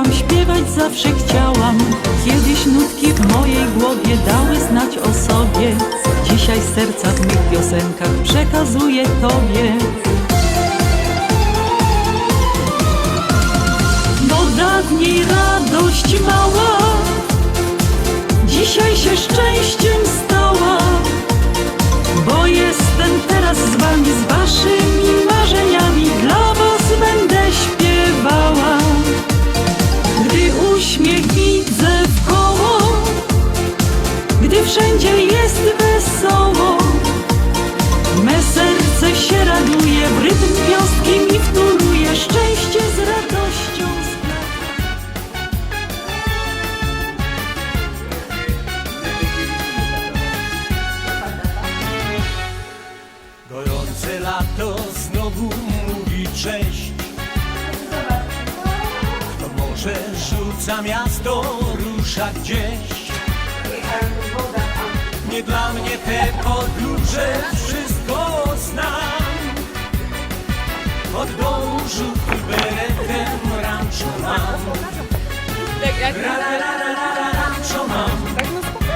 lubiłam, śpiewać zawsze chciałam. Kiedyś nutki w mojej głowie dały znać o sobie. Dzisiaj z serca w mych piosenkach przekazuję Tobie. Bo dawniej radość mała dzisiaj się szczęściem stała. Bo jestem teraz z Wami, z Waszymi marzeniami. Dla Was będę śpiewała. Gdy uśmiech widzę wkoło, gdy wszędzie jest wesoło, me serce się raduje, w rytm gwiazdki mi wtóruje, szczęście z radością sprawia. Gorące lato znowu mówi cześć. Kto może rzuca miasto, rusza gdzieś. Nie dla mnie te podróże, wszystko znam. Od domu rzut i beretem rancho mam. Ra, ra, ra, ra, ra, ra, rancho mam.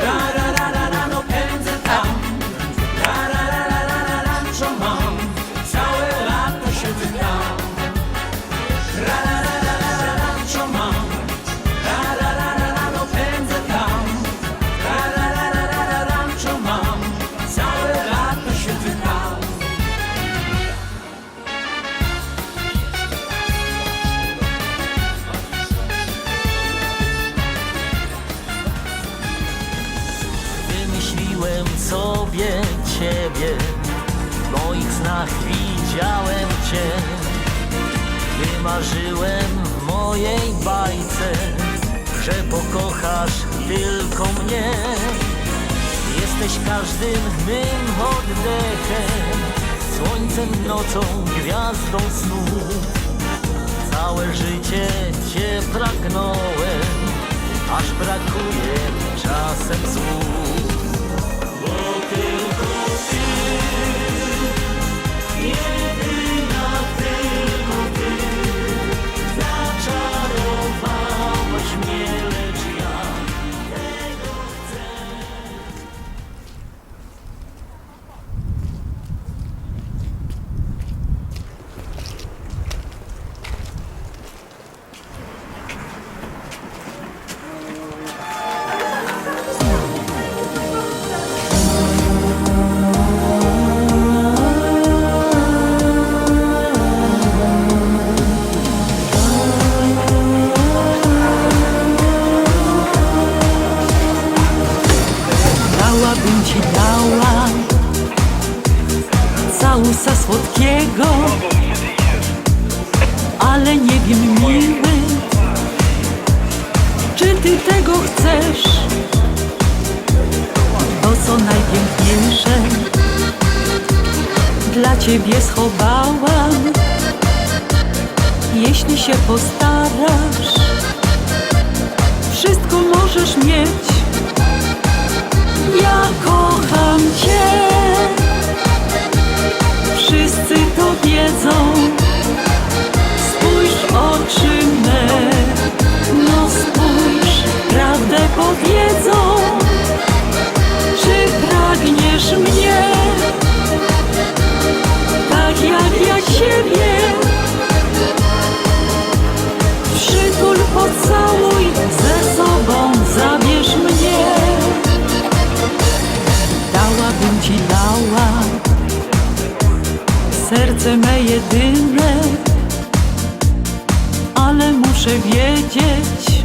Ra, ra, ra, ra, ra, no pędzę tam. Ra, ra, ra, ra, ra, ra, rancho mam. Całe lato siedzę tam. Ra, ra, ra, ra, ra, ra, rancho mam. Ra, ra, ra, ra, ra, no pędzę tam. Ra, ra, ra, ra, ra, ra, rancho mam. Całe lato siedzę tam. Wymyśliłem sobie Ciebie, w moich snach widziałem Cię. Wymarzyłem w mojej bajce, że pokochasz tylko mnie. Jesteś każdym mym oddechem, słońcem, nocą, gwiazdą snu. Całe życie Cię pragnąłem, aż brakuje czasem słów. Bo tylko Ty, jedyna tylko Ty, zaczarowałaś mnie, lecz ja tego chcę. Dałabym Ci dała całusa słodkiego, ale nie wiem, miły, czy Ty tego chcesz. To, co najpiękniejsze, dla Ciebie schowałam. Jeśli się postarasz, wszystko możesz mieć. Ja kocham Cię, wszyscy to wiedzą. Spójrz w oczy me, no spójrz, prawdę powiedzą. Czy pragniesz mnie, tak jak ja Ciebie? Przytul, pocałuj, ze sobą zabierz mnie. Dałabym Ci dała serce me jedyne, ale muszę wiedzieć,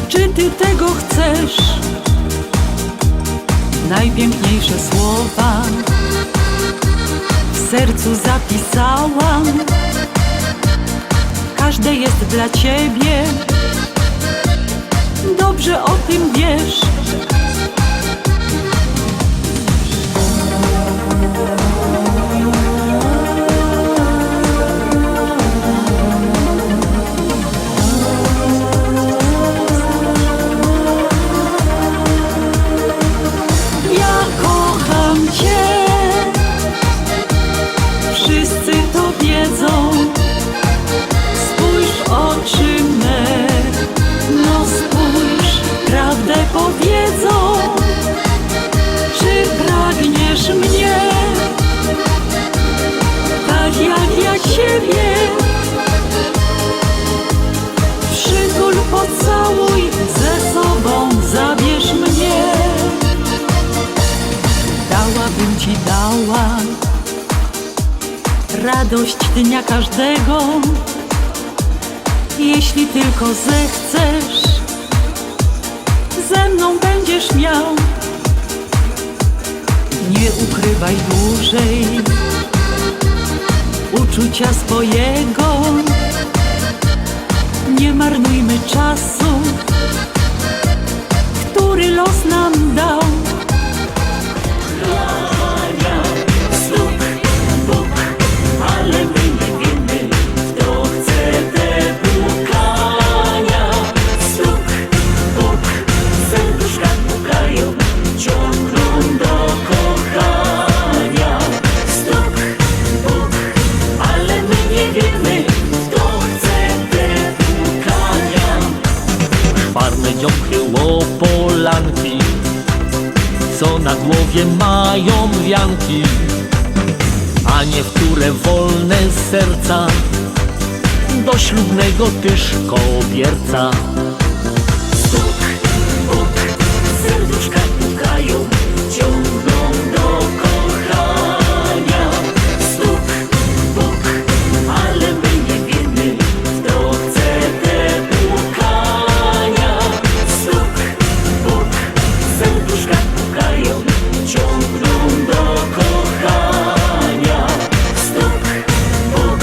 czy Ty tego chcesz. Najpiękniejsze słowa w sercu zapisałam. Każde jest dla Ciebie, dobrze o tym wiesz. Wszyscy to wiedzą. Spójrz w oczy dnia każdego. Jeśli tylko zechcesz, ze mną będziesz miał. Nie ukrywaj dłużej uczucia swojego. Nie marnujmy czasu, który los nam dał. Stuk, puk, ale my nie wiemy, kto chce te pukania. Stuk, puk, serduszka pukają, ciągną do kochania. Stuk, puk, ale my nie wiemy, kto chce te pukania. Czarne dziąchy łopolanki, co na głowie mają wianki, a niektóre wolne serca do ślubnego tyż kobierca. Stuk, puk, serduszka pukają, ciągną do kochania. Stuk, puk, ale my nie wiemy, kto chce te pukania. Stuk, puk, serduszka pukają, ciągną do kochania. Stuk, puk,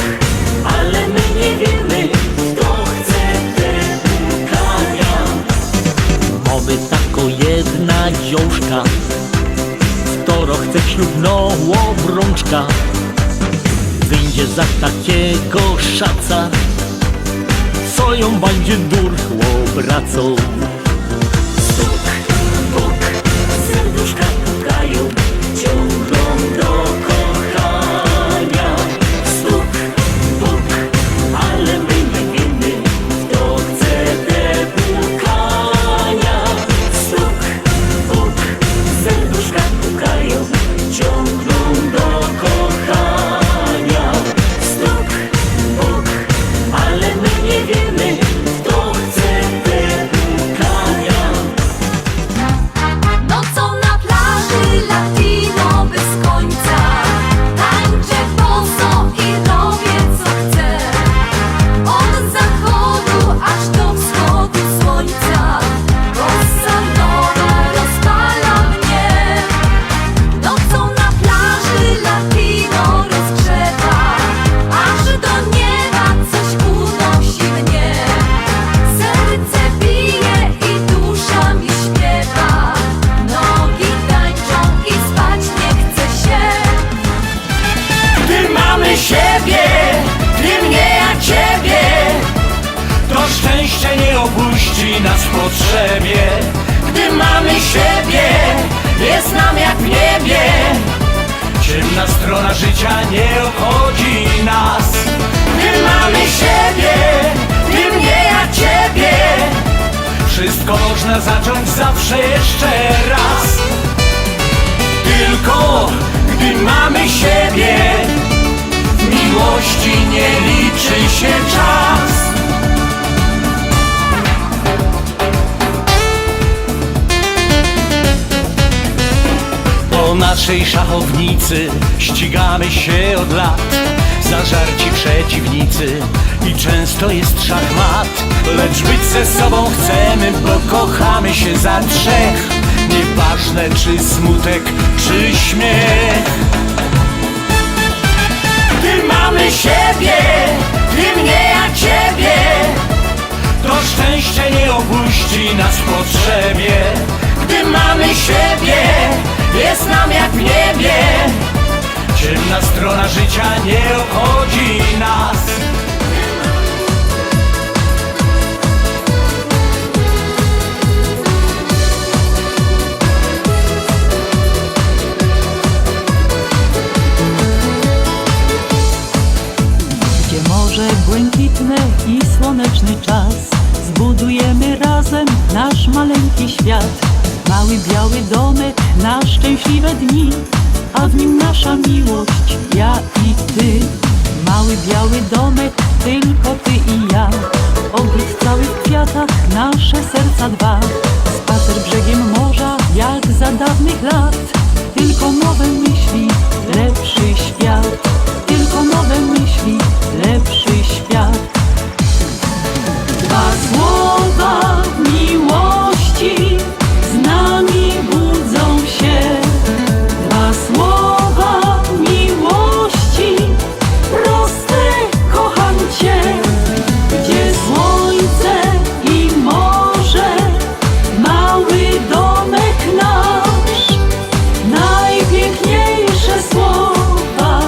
ale my nie wiemy, kto chce te pukania. Mamy taką jedna dziążka, którą chce ślubną obrączka. Wyjdzie za takiego szaca, co ją będzie durchło obracał. Stuk, puk, serduszka pukają, ciągną do kochania. Stuk, puk, ale my nie wiemy, kto chce te pukania. Stuk, puk, serduszka pukają, ciągną do kochania. Stuk, puk, ale my nie wiemy, kto chce te pukania. Nocą na plaży latino bez końca tańczę boso i robię co chcę. Od zachodu aż do wschodu słońca bossa nowa rozpala mnie. Nocą na plaży latino rozgrzewa, aż do nieba coś unosi mnie. Serce bije i dusza mi śpiewa, nogi tańczą i spać nie chce się. Gdy mamy siebie, gdy mnie, a ciebie, to szczęście nie opuści nas w potrzebie. Gdy mamy siebie, jest nam jak w niebie. Ciemna strona życia nie obchodzi nas. Gdy mamy siebie, gdy mnie, a ciebie, wszystko można zacząć zawsze jeszcze raz. Tylko gdy mamy siebie, w miłości nie liczy się czas. Po naszej szachownicy ścigamy się od lat, zażarci przeciwnicy i często jest szachmat. Lecz być ze sobą chcemy, bo kochamy się za trzech. Nieważne czy smutek, czy śmiech. Gdy mamy siebie, gdy mnie, a ciebie, to szczęście nie opuści nas w potrzebie. Gdy mamy siebie, jest nam jak w niebie. Ciemna strona życia nie obchodzi nas. Gdzie morze błękitne i słoneczny czas, zbudujemy razem nasz maleńki świat. Mały biały domek na szczęśliwe dni, a w nim nasza miłość, ja i ty. Mały biały domek, tylko ty i ja. Ogród cały w kwiatach, nasze serca dwa. Spacer brzegiem morza, jak za dawnych lat. Tylko nowe myśli, lepszy świat. Tylko nowe wymyśli lepszy świat. Dwa słowa miłości z nami budzą się. Dwa słowa miłości, proste, kocham Cię. Gdzie słońce i morze, mały domek nasz. Najpiękniejsze słowa,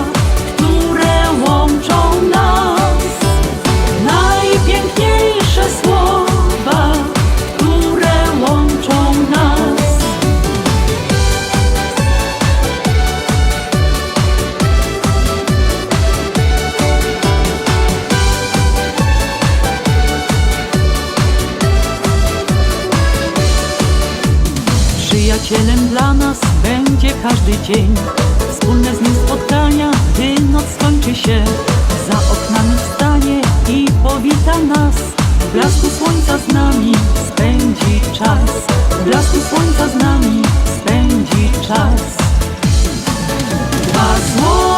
które łączą nas. Najpiękniejsze słowa, które łączą nas. Przyjacielem dla nas będzie każdy dzień. Wspólne z nim spotkania, gdy noc skończy się. Za oknami stanie i powita nas. W blasku słońca z nami spędzi czas. W blasku słońca z nami spędzi czas. Dwa słowa